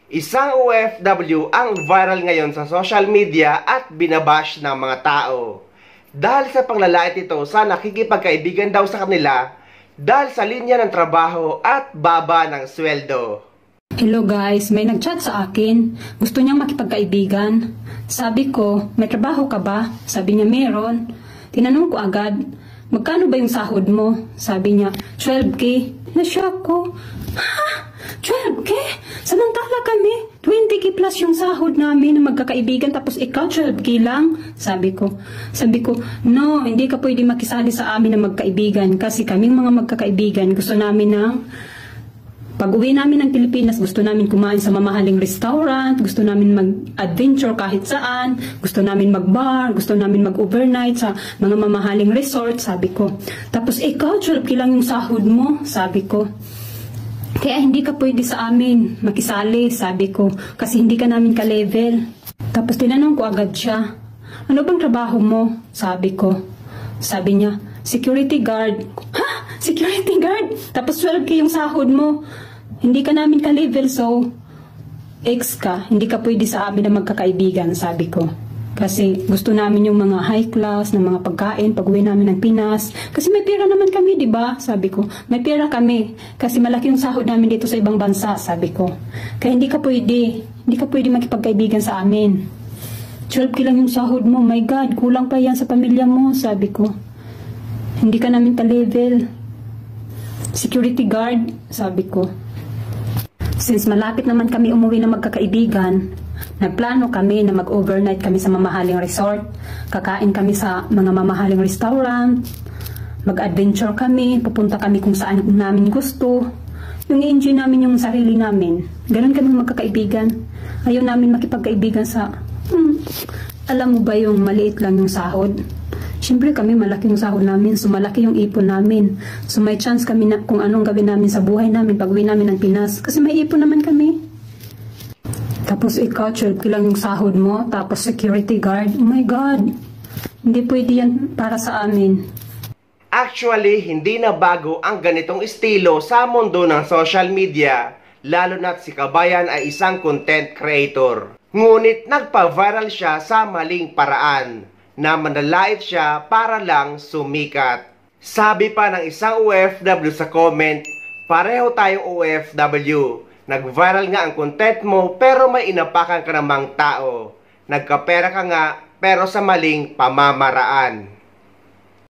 Isang OFW ang viral ngayon sa social media at binabash ng mga tao. Dahil sa panglalait ito sa nakikipagkaibigan daw sa kanila dahil sa linya ng trabaho at baba ng sweldo. Hello guys, may nag-chat sa akin. Gusto niyang makipagkaibigan. Sabi ko, may trabaho ka ba? Sabi niya, meron. Tinanong ko agad, magkano ba yung sahod mo? Sabi niya, 12K. Na-shock ko. Ha? 12K? Samantala kami, 20K plus yung sahod namin na magkakaibigan tapos ikaw 12K lang? Sabi ko, no, hindi ka pwede makisali sa amin na magkaibigan kasi kaming mga magkakaibigan gusto namin ng pag-uwi namin ng Pilipinas, gusto namin kumain sa mamahaling restaurant, gusto namin mag-adventure kahit saan, gusto namin mag-bar, gusto namin mag-overnight sa mga mamahaling resort, sabi ko. Tapos ikaw, 12K lang yung sahod mo, sabi ko. Kaya hindi ka pwede sa amin makisali, sabi ko, kasi hindi ka namin ka-level. Tapos tinanong ko agad siya, ano bang trabaho mo? Sabi ko. Sabi niya, security guard. Ha? Security guard? Tapos 12K yung sahod mo. Hindi ka namin ka-level, so ex ka, hindi ka pwede sa amin na magkakaibigan, sabi ko. Kasi gusto namin yung mga high class, ng mga pagkain, pag-uwi namin ng Pinas. Kasi may pera naman kami, di ba? Sabi ko, may pera kami. Kasi malaki yung sahod namin dito sa ibang bansa, sabi ko. Kaya hindi ka pwede makipagkaibigan sa amin. 12K lang yung sahod mo, my God, kulang pa yan sa pamilya mo, sabi ko. Hindi ka namin ka-level. Security guard, sabi ko. Since malapit naman kami umuwi na magkakaibigan, nagplano kami na mag-overnight kami sa mamahaling resort. Kakain kami sa mga mamahaling restaurant. Mag-adventure kami. Pupunta kami kung saan namin gusto. Yung i-enjoy namin yung sarili namin. Ganun kami magkakaibigan. Ayaw namin makipagkaibigan sa... alam mo ba yung maliit lang yung sahod? Siyempre kami malaki yung sahod namin. So malaki yung ipon namin. So may chance kami na kung anong gawin namin sa buhay namin pag-uwi namin ng Pinas. Kasi may ipon naman kami. Tapos ikaw, 12K lang yung sahod mo, tapos security guard. Oh my God, hindi pwede yan para sa amin. Actually, hindi na bago ang ganitong estilo sa mundo ng social media, lalo na't si Kabayan ay isang content creator. Ngunit nagpa-viral siya sa maling paraan, na manlalait siya para lang sumikat. Sabi pa ng isang OFW sa comment, pareho tayong OFW. Nag-viral nga ang content mo pero may inapakan ka namang tao. Nagkapera ka nga pero sa maling pamamaraan.